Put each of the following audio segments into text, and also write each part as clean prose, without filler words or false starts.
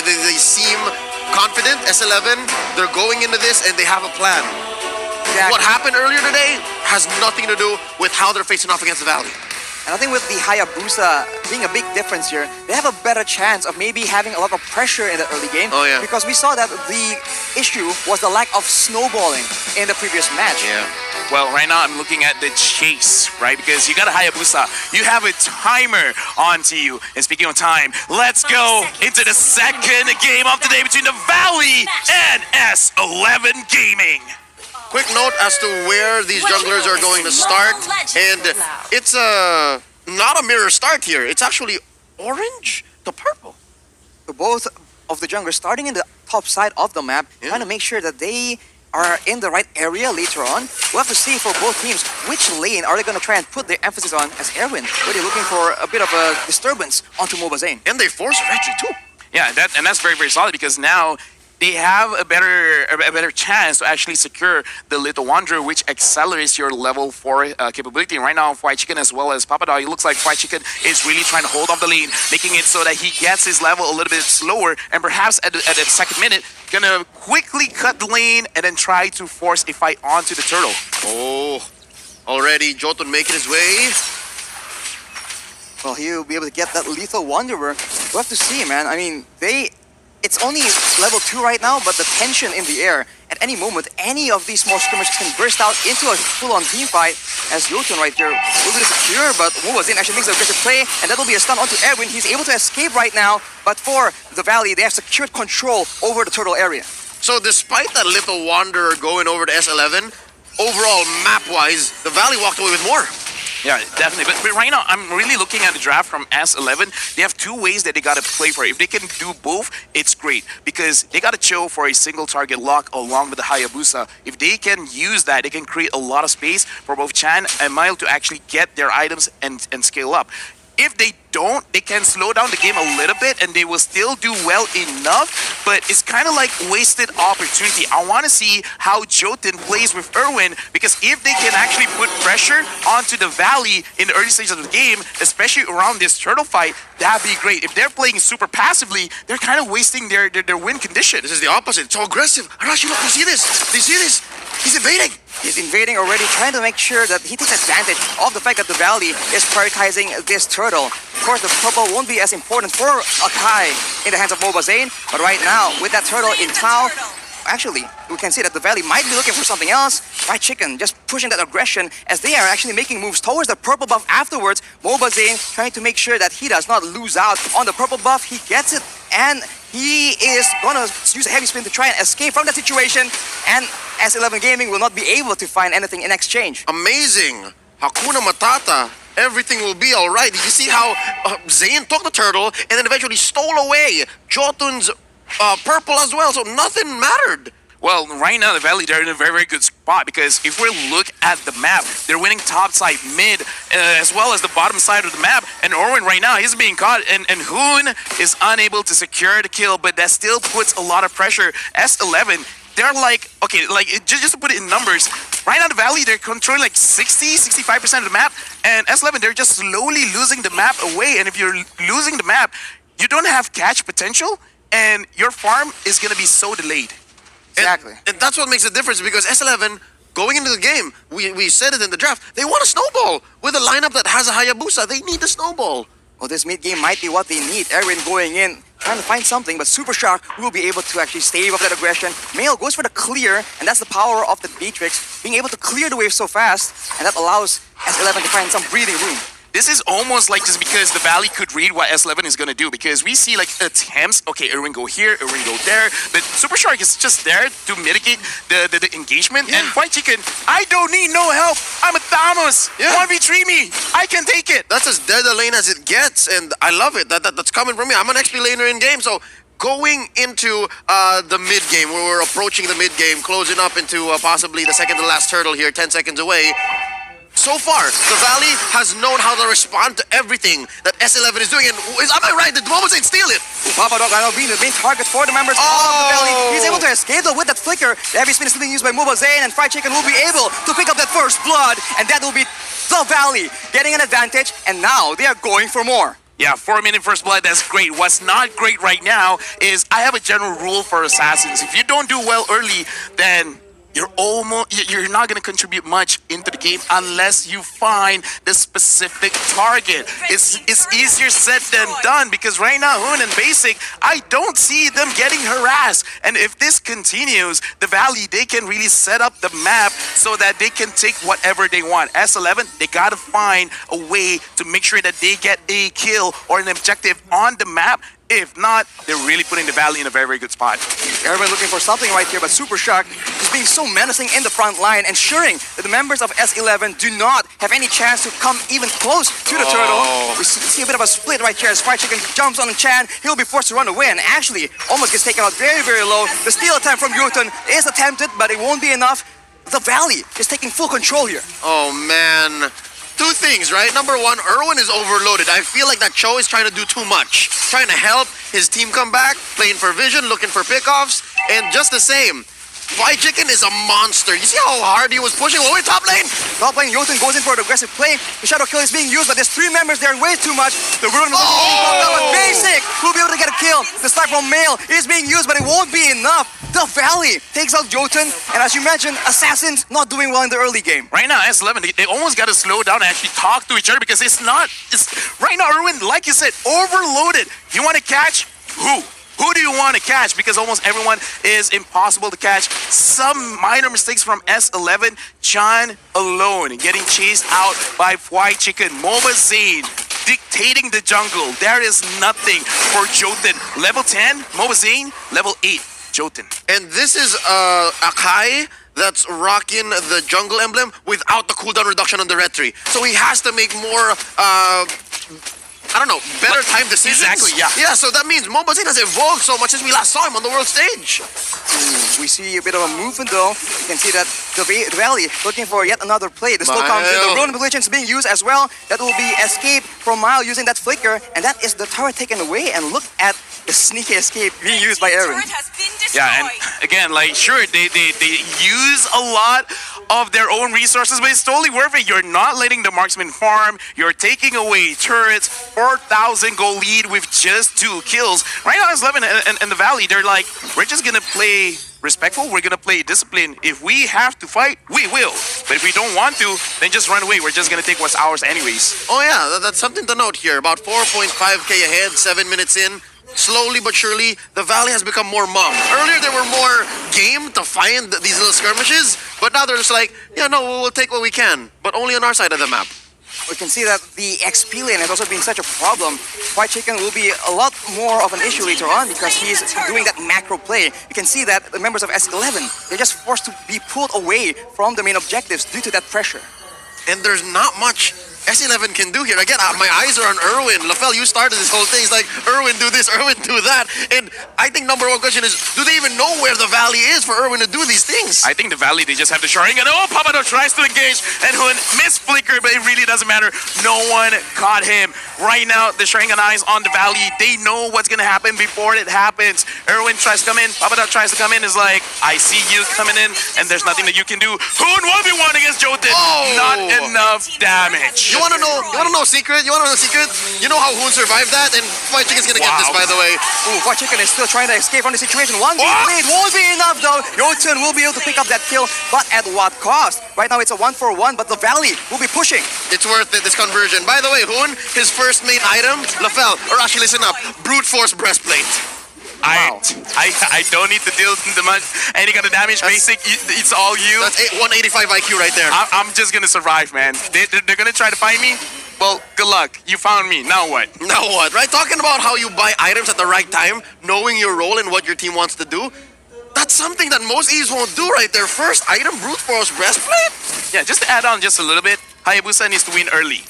They seem confident. S11, they're going into this and they have a plan. Exactly. What happened earlier today has nothing to do with how they're facing off against the Valley. And I think with the Hayabusa being a big difference here, they have a better chance of maybe having a lot of pressure in the early game. Oh, yeah. Because we saw that the issue was the lack of snowballing in the previous match. Yeah. Well, right now I'm looking at the chase, right? Because you got a Hayabusa, you have a timer onto you. And speaking of time, let's go into the second game of the day between the Valley and S11 Gaming. Quick note as to where these junglers are going to start, and it's not a mirror start here. It's actually orange to purple. So both of the junglers starting in the top side of the map, trying to make sure that they are in the right area later on. We'll have to see for both teams which lane are they going to try and put their emphasis on as Erwin, where they're looking for a bit of a disturbance onto Mobile Zane. And they force retry too. Yeah, that's very, very solid because now they have a better chance to actually secure the Little Wanderer, which accelerates your level 4 capability. And right now, Fried Chicken as well as Papadog, it looks like Fried Chicken is really trying to hold off the lane, making it so that he gets his level a little bit slower, and perhaps at the second minute, gonna quickly cut the lane and then try to force a fight onto the turtle. Oh, already Jotun making his way. Well, he'll be able to get that Lethal Wanderer. We'll have to see, man. I mean, it's only level 2 right now, but the tension in the air, at any moment, any of these small skirmishes can burst out into a full-on team fight, as Jotun right here will be secure, but Mobazin actually makes a aggressive play, and that'll be a stun onto Erwin. He's able to escape right now, but for the Valley, they have secured control over the turtle area. So despite that Little Wanderer going over to S11, overall map-wise, the Valley walked away with more. Yeah, definitely. But right now, I'm really looking at the draft from S11. They have two ways that they got to play for it. If they can do both, it's great. Because they got to chill for a single target lock along with the Hayabusa. If they can use that, they can create a lot of space for both Chan and Mile to actually get their items and scale up. If they don't, they can slow down the game a little bit and they will still do well enough, but it's kind of like wasted opportunity. I want to see how Jotun plays with Erwin, because if they can actually put pressure onto the Valley in the early stages of the game, especially around this turtle fight, that'd be great. If they're playing super passively, they're kind of wasting their win condition. This is the opposite. It's so aggressive. Arashi, look, you see this? Do you see this? He's invading. He's invading already, trying to make sure that he takes advantage of the fact that the Valley is prioritizing this turtle. Of course, the purple won't be as important for Akai in the hands of Mobazane, but right now, with that turtle in Tau, actually, we can see that the Valley might be looking for something else. Fried Chicken just pushing that aggression as they are actually making moves towards the purple buff afterwards. Mobazane trying to make sure that he does not lose out on the purple buff. He gets it, and he is gonna use a heavy spin to try and escape from that situation, and S11 Gaming will not be able to find anything in exchange. Amazing. Hakuna Matata. Everything will be all right. Did you see how Zane took the turtle and then eventually stole away Jotun's purple as well, so nothing mattered. Well, right now, the Valley, they're in a very, very good spot, because if we look at the map, they're winning top side, mid, as well as the bottom side of the map. And Orwin right now, he's being caught, and Hoon is unable to secure the kill, but that still puts a lot of pressure. S11, they're like, okay, like just to put it in numbers, right now the Valley, they're controlling like 65% of the map, and S11, they're just slowly losing the map away. And if you're losing the map, you don't have catch potential, and your farm is going to be so delayed. Exactly. And that's what makes a difference, because S11, going into the game, we said it in the draft, they want a snowball. With a lineup that has a Hayabusa, they need a snowball. Well, this mid-game might be what they need. Erwin going in, trying to find something, but Super Shark will be able to actually stave off that aggression. Mail goes for the clear, and that's the power of the Beatrix, being able to clear the wave so fast, and that allows S11 to find some breathing room. This is almost like just because the Valley could read what S11 is going to do, because we see like attempts, okay, Erwin go here, Erwin go there, but Super Shark is just there to mitigate the engagement. Yeah. And Fried Chicken, I don't need no help. I'm a Thanos. Yeah. 1v3 me. I can take it. That's as dead a lane as it gets, and I love it. That's coming from me. I'm an XP laner in game, so going into the mid-game, where we're approaching the mid-game, closing up into possibly the second to last turtle here, 10 seconds away. So far, the Valley has known how to respond to everything that S11 is doing. And am I right? Did Mobazane steal it? Papadog now being the main target for the members of the Valley. He's able to escape though with that flicker. The heavy spin is still being used by Mobazane, and Fried Chicken will be able to pick up that first blood, and that will be the Valley getting an advantage, and now they are going for more. Yeah, 4-minute first blood, that's great. What's not great right now is I have a general rule for assassins. If you don't do well early, then you're not going to contribute much into the game unless you find the specific target. It's easier said than done, because right now Hoon and Basic, I don't see them getting harassed. And if this continues, the Valley, they can really set up the map so that they can take whatever they want. S11, they got to find a way to make sure that they get a kill or an objective on the map. If not, they're really putting the Valley in a very, very good spot. Everyone looking for something right here, but Super Shark is being so menacing in the front line, ensuring that the members of S11 do not have any chance to come even close to the turtle. We see a bit of a split right here as Fried Chicken jumps on Chan. He'll be forced to run away and actually almost gets taken out very, very low. The steal attempt from Jotun is attempted, but it won't be enough. The Valley is taking full control here. Oh, man. Two things, right? Number one, Erwin is overloaded. I feel like that Cho is trying to do too much. Trying to help his team come back, playing for vision, looking for pickoffs, and just the same. Fried Chicken is a monster. You see how hard he was pushing? Oh, wait, top lane! Top lane, Jotun goes in for an aggressive play. The Shadow Kill is being used, but there's 3 members there, way too much. The Ruin was but Basic will be able to get a kill. The snipe from Mail is being used, but it won't be enough. The Valley takes out Jotun, and as you mentioned, Assassins not doing well in the early game. Right now, S11, they almost got to slow down and actually talk to each other, because it's right now, Erwin, like you said, overloaded. You want to catch? Who? Who do you want to catch? Because almost everyone is impossible to catch. Some minor mistakes from S11. Chan alone getting chased out by Fried Chicken. Moba Zane dictating the jungle. There is nothing for Jotun. Level 10, Moba Zane. Level 8, Jotun. And this is Akai that's rocking the jungle emblem without the cooldown reduction on the red tree. So he has to make more I don't know, better time decisions. Exactly, yeah. Yeah, so that means Mobazin has evolved so much since we last saw him on the world stage. We see a bit of a movement though. You can see that the Valley looking for yet another play. The slow comes in, the Ruin Manipulation is being used as well. That will be escape from Mile using that flicker, and that is the turret taken away. And look at the sneaky escape being used by Aaron. Yeah, and again, like, sure, they use a lot of their own resources, but it's totally worth it. You're not letting the marksman farm. You're taking away turrets. 4,000 goal lead with just 2 kills. Right now, S11 and the Valley, they're like, we're just gonna play respectful. We're gonna play discipline. If we have to fight, we will. But if we don't want to, then just run away. We're just gonna take what's ours anyways. Oh yeah, that's something to note here. About 4.5k ahead, 7 minutes in. Slowly but surely, the Valley has become more mum. Earlier, they were more game to find these little skirmishes, but now they're just like, yeah, no, we'll take what we can, but only on our side of the map. We can see that the XP lane has also been such a problem. Fried Chicken will be a lot more of an issue later on because he's doing that macro play. You can see that the members of S11, they're just forced to be pulled away from the main objectives due to that pressure. And there's not much S11 can do here. Again, my eyes are on Erwin. Lafel, you started this whole thing. It's like, Erwin do this, Erwin do that. And I think number one question is, do they even know where the Valley is for Erwin to do these things? I think the Valley, they just have the Sharingan. Oh, Papado tries to engage, and Hun missed flicker, but it really doesn't matter. No one caught him. Right now, the Sharingan eyes on the Valley. They know what's going to happen before it happens. Erwin tries to come in. Papado tries to come in. Is like, I see you coming in, and there's nothing that you can do. Hun 1v1 against Jotun. Oh. Not enough damage. You wanna know secret? You wanna know secret? You know how Hoon survived that? And Fried Chicken's gonna get this, by the way. Ooh, Fried Chicken is still trying to escape from the situation. 1v3, it won't be enough though. Jotun will be able to pick up that kill, but at what cost? Right now it's a 1-for-1, but the Valley will be pushing. It's worth it, this conversion. By the way, Hoon, his first main item, Lafel, or actually listen up, Brute Force Breastplate. Wow. I don't need to deal much any kind of damage. Basic, it's all you. That's 185 IQ right there. I'm just gonna survive, man. They're gonna try to find me. Well, good luck. You found me. Now what? Now what? Right? Talking about how you buy items at the right time, knowing your role and what your team wants to do. That's something that most E's won't do right there. First item, Brute Force Breastplate. Yeah, just to add on just a little bit, Hayabusa needs to win early.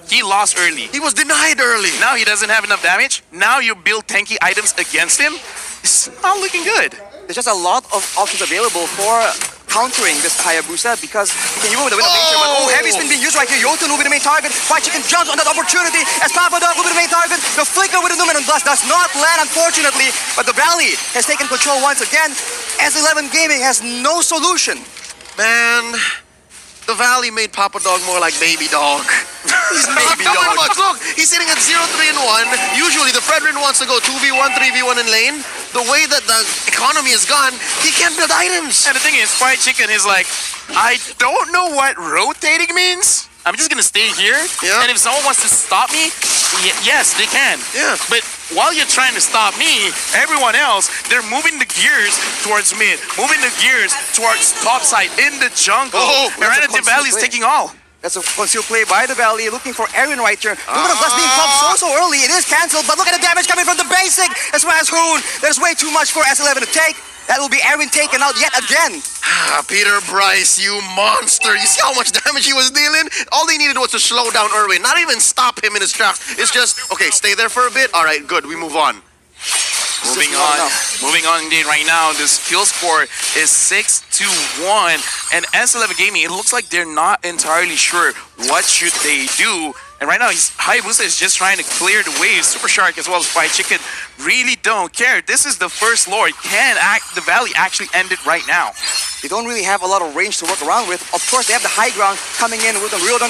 He lost early. He was denied early. Now he doesn't have enough damage. Now you build tanky items against him. It's not looking good. There's just a lot of options available for countering this Hayabusa because you can even with the Wind of Nature, but Heavy Spin being used right here. Jotun will be the main target. Fried Chicken jumps on that opportunity as Papadog will be the main target. The flicker with the Numen Blast does not land, unfortunately, but the Valley has taken control once again. S11 Gaming has no solution. Man, The Valley made Papa Dog more like Baby Dog. He's not Baby doing Dog. much. Look, he's sitting at 0-3 and 1. Usually, the Fredrin wants to go 2v1, 3v1 in lane. The way that the economy is gone, he can't build items. And the thing is, Fried Chicken is like, I don't know what rotating means. I'm just gonna stay here. Yeah. And if someone wants to stop me, yes, they can. Yeah. But while you're trying to stop me, everyone else, they're moving the gears towards mid, moving the gears towards top side in the jungle. Oh, and right that's now, a the Valley's concealed taking all. That's a concealed play by the Valley, looking for Aaron right here. Look at the Blast being popped so early. It is cancelled, but look at the damage coming from the basic, as well as Hoon. There's way too much for S11 to take. That will be Aaron taken out yet again. Peter Bryce, you monster. You see how much damage he was dealing? All they needed was to slow down Irwin, not even stop him in his tracks. It's just, okay, stay there for a bit. All right, good, we move on. Moving on indeed right now. This kill score is 6-1, and S11 Gaming, it looks like they're not entirely sure what should they do. And right now, Hayabusa is just trying to clear the way. Super Shark as well as Fried Chicken really don't care. This is the first Lord. The Valley actually end it right now? They don't really have a lot of range to work around with. Of course, they have the high ground coming in with the real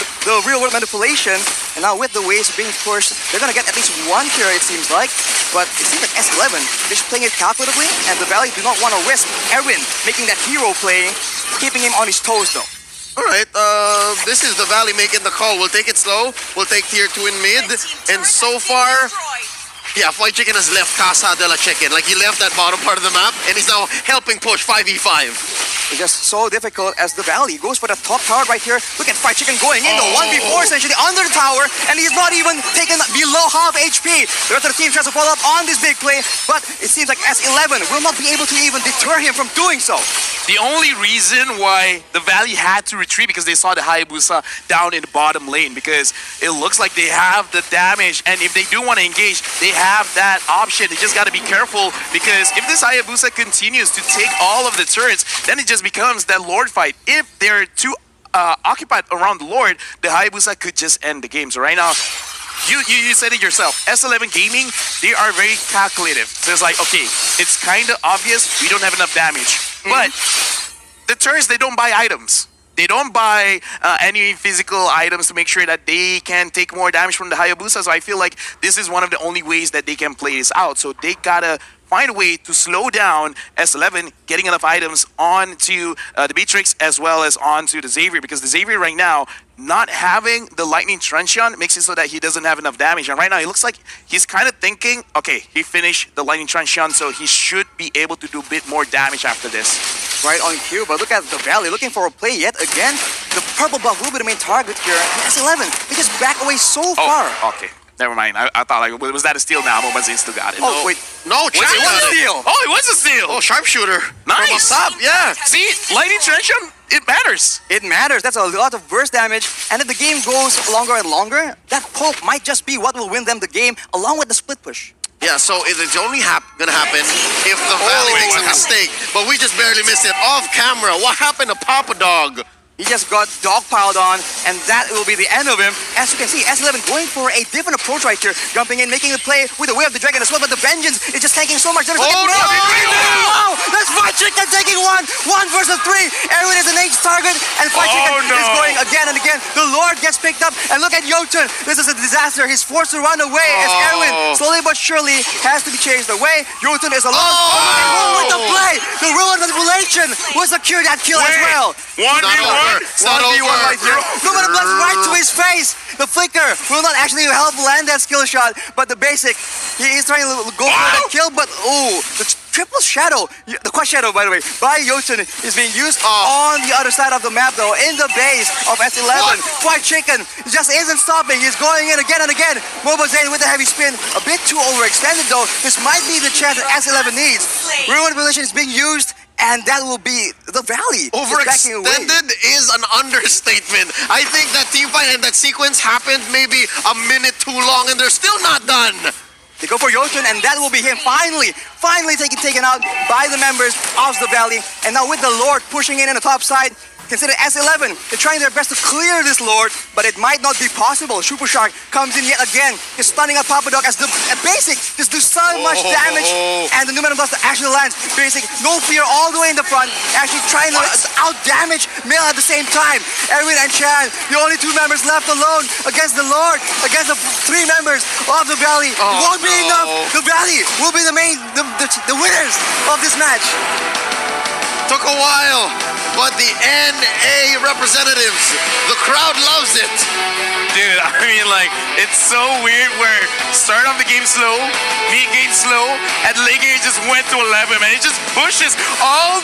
world manipulation. And now with the waves being pushed, they're going to get at least one cure, it seems like. But it seems like S11, they're just playing it calculatively. And the Valley do not want to risk Erin making that hero play, keeping him on his toes though. All right, this is the Valley making the call. We'll take it slow. We'll take tier 2 in mid. And so far, yeah, Fried Chicken has left Casa de la Chicken. Like, he left that bottom part of the map, and he's now helping push 5v5. It's just so difficult as the Valley goes for the top tower right here. Look at Fried Chicken going in, the 1v4 essentially under the tower, and he's not even taken below half HP. The rest of the team tries to follow up on this big play, but it seems like S11 will not be able to even deter him from doing so. The only reason why the Valley had to retreat because they saw the Hayabusa down in the bottom lane, because it looks like they have the damage, and if they do want to engage, they have that option. They just got to be careful, because if this Hayabusa continues to take all of the turrets, then it just becomes that Lord fight. If they're too occupied around the Lord, the Hayabusa could just end the game. So right now, you said it yourself. S11 Gaming, they are very calculative. So it's like, okay, it's kind of obvious we don't have enough damage. But the turns, they don't buy items. They don't buy any physical items to make sure that they can take more damage from the Hayabusa. So I feel like this is one of the only ways that they can play this out. So they gotta find a way to slow down S11, getting enough items onto the Beatrix as well as onto the Xavier, because the Xavier right now, not having the Lightning Truncheon makes it so that he doesn't have enough damage. And right now, it looks like he's kind of thinking, okay, he finished the Lightning Truncheon, so he should be able to do a bit more damage after this. Right on cue, but look at the Valley looking for a play yet again. The purple buff will be the main target here. S11, they just back away so far. Okay. Never mind. I thought, like, was that a steal now? But Zane still got it. Oh, wait. No, Wait, Chad it was got a it. steal. Oh, it was a steal. Oh, sharpshooter. Nice. From up top, yeah. See, Lightning Truncheon, it matters. It matters. That's a lot of burst damage. And if the game goes longer and longer, that poke might just be what will win them the game, along with the split push. Yeah, so it's only gonna happen if the Valley makes a mistake. But we just barely missed it off camera. What happened to Papa Dog? He just got dogpiled on, and that will be the end of him. As you can see, S11 going for a different approach right here. Jumping in, making the play with the Way of the Dragon as well, but the Vengeance is just tanking so much damage. Oh, Look at no! Wow! That's Fried Chicken taking one! 1 versus 3! Aaron is an H target, and Fried Chicken is going again and again. The Lord gets picked up, and look at Jotun. This is a disaster. He's forced to run away as Aaron slowly but surely has to be chased away. Jotun is alone. Oh, with the play! The ruin manipulation will secure that kill as well. 1v1. 1v1 right here. Look at the blast right to his face. The flicker will not actually help land that skill shot, but the basic, he is trying to go for that kill, but oh, the triple shadow, the quad shadow by the way, by Jotun is being used on the other side of the map though, in the base of S11. Fried Chicken just isn't stopping. He's going in again and again. Mobile Zane with the heavy spin, a bit too overextended though. This might be the chance that S11 needs. Ruin position is being used, and that will be the Valley. Overextended is an understatement. I think that team fight and that sequence happened maybe a minute too long, and they're still not done. They go for Jotun, and that will be him finally taken out by the members of the Valley. And now with the Lord pushing in on the top side, Consider S11. They're trying their best to clear this Lord, but it might not be possible. Super Shark comes in yet again. He's stunning up Papa Dog as the Basic just do so much damage. And the Numenor Blaster actually lands. Basic, no fear all the way in the front. Actually trying to out-damage Mill at the same time. Erwin and Chan, the only two members left alone against the Lord, against the three members of the Valley. It won't be enough. The Valley will be the winners of this match. Took a while, but the NA representatives, the crowd loves it. Dude, I mean, like, it's so weird where start off the game slow, mid game slow, and late game just went to 11, and it just pushes all the